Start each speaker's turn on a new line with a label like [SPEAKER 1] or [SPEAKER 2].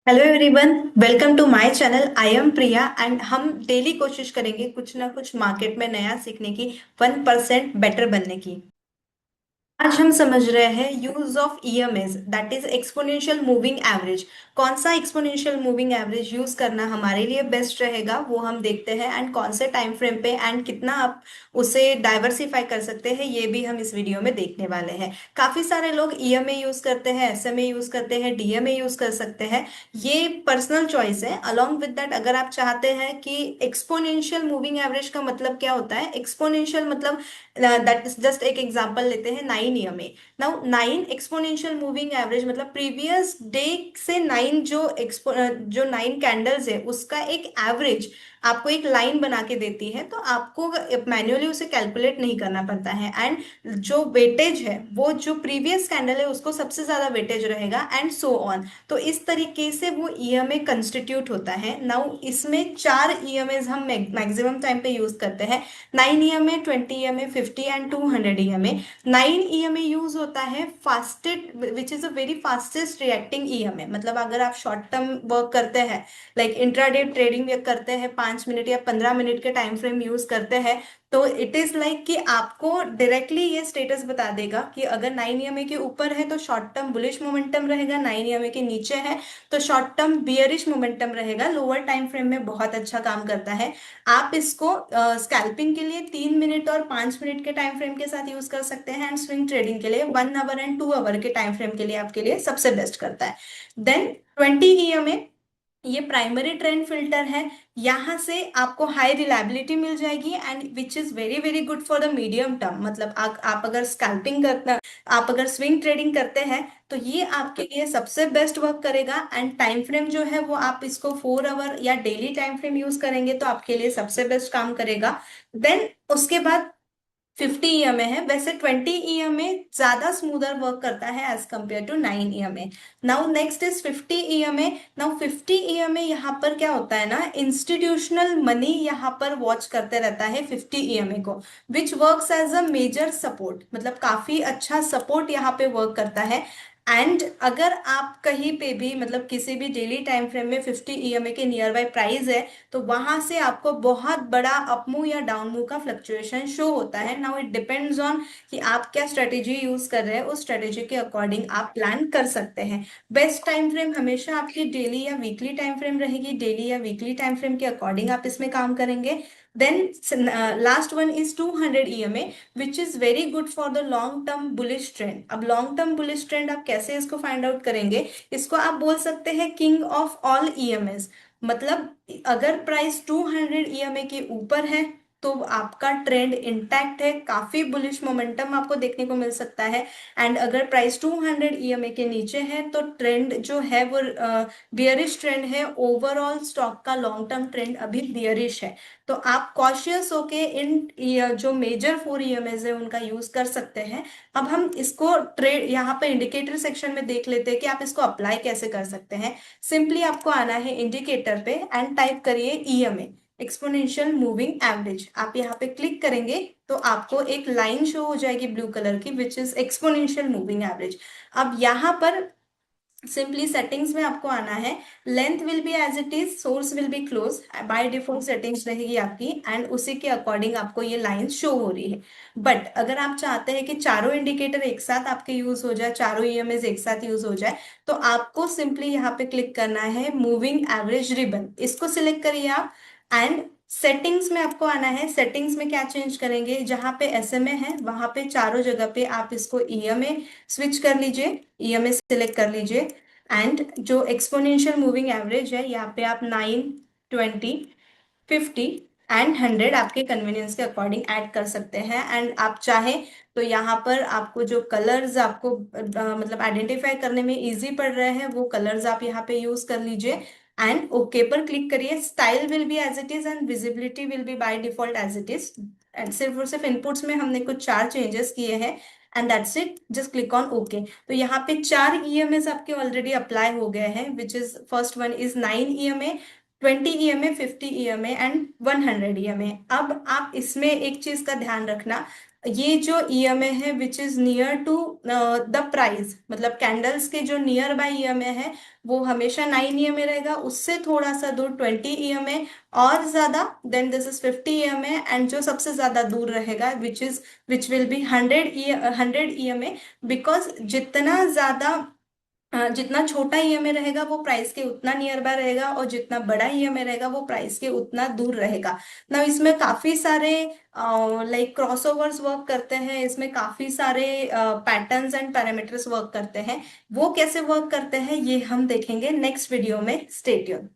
[SPEAKER 1] Hello everyone, welcome to my channel. I am Priya and हम daily कोशिश करेंगे कुछ ना कुछ मार्केट में नया सीखने की, 1% बेटर बनने की। आज हम समझ रहे हैं use of EMS, that is exponential moving average. कौन सा एक्सपोनेंशियल मूविंग एवरेज यूज करना हमारे लिए बेस्ट रहेगा वो हम देखते हैं, एंड कौन से टाइम फ्रेम पे एंड कितना आप उसे डाइवर्सिफाई कर सकते हैं ये भी हम इस वीडियो में देखने वाले हैं। काफी सारे लोग ईएमए यूज करते हैं, एसएमए यूज करते हैं, डीएमए यूज कर सकते हैं। ये पर्सनल चॉइस है। अलोंग विद दैट, अगर आप चाहते हैं कि एक्सपोनेंशियल मूविंग एवरेज का मतलब क्या होता है, एक्सपोनेंशियल मतलब दैट इज जस्ट एक एग्जांपल लेते हैं 9 EMA. Now 9 exponential moving average मतलब प्रीवियस डे से 9 जो 9 कैंडल्स है उसका एक एवरेज आपको एक लाइन बना के देती है, तो आपको मैन्युअली उसे कैलकुलेट नहीं करना पड़ता है। एंड जो वेटेज है वो जो प्रीवियस कैंडल है उसको सबसे ज्यादा वेटेज रहेगा, एंड सो ऑन। तो इस तरीके से वो ईएमए कंस्टिट्यूट होता है। नाउ इसमें 4 ईएमए हम मैक्सिमम टाइम पे यूज करते हैं। 9 EMA, 20 EMA, 50 and 200 EMA. 9 EMA use होता है fastest, which is a very fastest reacting EMA. मतलब अगर आप शॉर्ट टर्म वर्क करते हैं, लाइक इंट्राडे ट्रेडिंग करते हैं, 5 मिनट या 15 मिनट के टाइम फ्रेम यूज करते हैं, तो इट इज लाइक कि आपको डायरेक्टली ये स्टेटस बता देगा कि अगर 9 ईएमए के ऊपर है तो शॉर्ट टर्म बुलिश मोमेंटम रहेगा, 9 ईएमए के नीचे है तो शॉर्ट टर्म बियरिश मोमेंटम रहेगा। लोअर टाइम फ्रेम में बहुत अच्छा काम करता है। आप इसको स्कैल्पिंग के लिए 3 मिनट और 5 मिनट के टाइम फ्रेम के साथ यूज कर सकते हैं, एंड स्विंग ट्रेडिंग के लिए 1 आवर एंड 2 आवर के टाइम फ्रेम के लिए आपके लिए सबसे बेस्ट करता है। देन 20 ईएमए, ये प्राइमरी ट्रेंड फिल्टर है। यहाँ से आपको हाई रिलायबिलिटी मिल जाएगी, and which is very very good for the medium term. मतलब आप अगर स्कैल्पिंग करना, आप अगर स्विंग ट्रेडिंग करते हैं तो ये आपके लिए सबसे बेस्ट वर्क करेगा। एंड टाइम फ्रेम जो है वो आप इसको 4 आवर या डेली टाइम फ्रेम यूज करेंगे तो आपके लिए सबसे बेस्ट काम करेगा। देन उसके बाद 50 ईएमए है। वैसे 20 ईएमए ज्यादा स्मूदर वर्क करता है as compare to 9 EMA. Now next is 50 EMA. Now 50 EMA यहाँ पर क्या होता है ना, इंस्टीट्यूशनल मनी यहाँ पर वॉच करते रहता है 50 ईएमए को, which works as a major support. मतलब काफी अच्छा सपोर्ट यहाँ पे वर्क करता है। एंड अगर आप कहीं पे भी, मतलब किसी भी डेली टाइम फ्रेम में 50 ईएमए के नियर बाय प्राइस है, तो वहां से आपको बहुत बड़ा अप मूव या डाउन मूव का फ्लक्चुएशन शो होता है। नाउ इट डिपेंड्स ऑन कि आप क्या स्ट्रेटेजी यूज कर रहे हैं, उस स्ट्रेटेजी के अकॉर्डिंग आप प्लान कर सकते हैं। बेस्ट टाइम फ्रेम हमेशा आपकी डेली या वीकली टाइम फ्रेम रहेगी। डेली या वीकली टाइम फ्रेम के अकॉर्डिंग आप इसमें काम करेंगे। Then last one is 200 EMA, which is very good for the long term bullish trend. अब लॉन्ग टर्म बुलिश ट्रेंड आप कैसे इसको फाइंड आउट करेंगे, इसको आप बोल सकते हैं किंग ऑफ ऑल ईएमएस। मतलब अगर प्राइस 200 ईएमए के ऊपर है तो आपका ट्रेंड इंटैक्ट है, काफी बुलिश मोमेंटम आपको देखने को मिल सकता है। एंड अगर प्राइस 200 ईएमए के नीचे है तो ट्रेंड जो है वो बियरिश ट्रेंड है। ओवरऑल स्टॉक का लॉन्ग टर्म ट्रेंड अभी बियरिश है। तो आप कॉशियस होके इन जो मेजर 4 ईएमएस है उनका यूज कर सकते हैं। अब हम इसको ट्रेड यहाँ पे इंडिकेटर सेक्शन में देख लेते हैं कि आप इसको अप्लाई कैसे कर सकते हैं। सिंपली आपको आना है इंडिकेटर पे एंड टाइप करिए ईएमए, एक्सपोनेंशियल मूविंग एवरेज। आप यहाँ पे क्लिक करेंगे तो आपको एक लाइन शो हो जाएगी ब्लू कलर की, which is exponential moving average. अब यहाँ पर सिंपली सेटिंग्स में आपको आना है। Length will be as it is, source will be close, by default settings रहेगी आपकी, एंड उसी के अकॉर्डिंग आपको ये लाइन शो हो रही है। बट अगर आप चाहते हैं कि चारों इंडिकेटर एक साथ आपके यूज हो जाए, चारों ईएमएस एक साथ यूज हो जाए, तो आपको सिंपली यहाँ पे क्लिक करना है मूविंग एवरेज रिबन, इसको सिलेक्ट करिए आप। एंड सेटिंग्स में आपको आना है। सेटिंग्स में क्या चेंज करेंगे, जहां पे एसएमए है वहां पे चारों जगह पे आप इसको ईएमए स्विच कर लीजिए, ईएमए सिलेक्ट कर लीजिए। एंड जो एक्सपोनेंशियल मूविंग एवरेज है यहाँ पे आप 9, 20, 50 एंड 100 आपके कन्वीनियंस के अकॉर्डिंग ऐड कर सकते हैं। एंड आप चाहें तो यहाँ पर आपको जो कलर्स आपको मतलब आइडेंटिफाई करने में इजी पड़ रहे हैं वो कलर्स आप यहाँ पे यूज कर लीजिए। एंड ओके पर क्लिक करिए। Style will be as it is and visibility will be by default as it is. And सिर्फ और सिर्फ इनपुट्स में हमने कुछ 4 चेंजेस किए हैं, and that's it, just click on okay. तो यहाँ पे 4 ईएमएस आपके ऑलरेडी अप्लाई हो गए हैं, which is first one is 9 EMA, 20 EMA, 50 EMA and 100 EMA. अब आप इसमें एक चीज का ध्यान रखना, ये जो ईएमआई है which is near to the price, मतलब कैंडल्स के जो नियर बाय ईएमआई है वो हमेशा 9 ईएमआई रहेगा, उससे थोड़ा सा दूर 20 ईएमआई, और ज्यादा than this is 50 EMI, and जो सबसे ज्यादा दूर रहेगा which will be 100 EMI. Because जितना छोटा ईएमआई रहेगा वो प्राइस के उतना नियर बाय रहेगा, और जितना बड़ा ईएमआई रहेगा वो प्राइस के उतना दूर रहेगा ना। इसमें काफी सारे लाइक क्रॉसओवर्स वर्क करते हैं, इसमें काफी सारे पैटर्न्स एंड पैरामीटर्स वर्क करते हैं। वो कैसे वर्क करते हैं ये हम देखेंगे नेक्स्ट वीडियो में। Stay tune.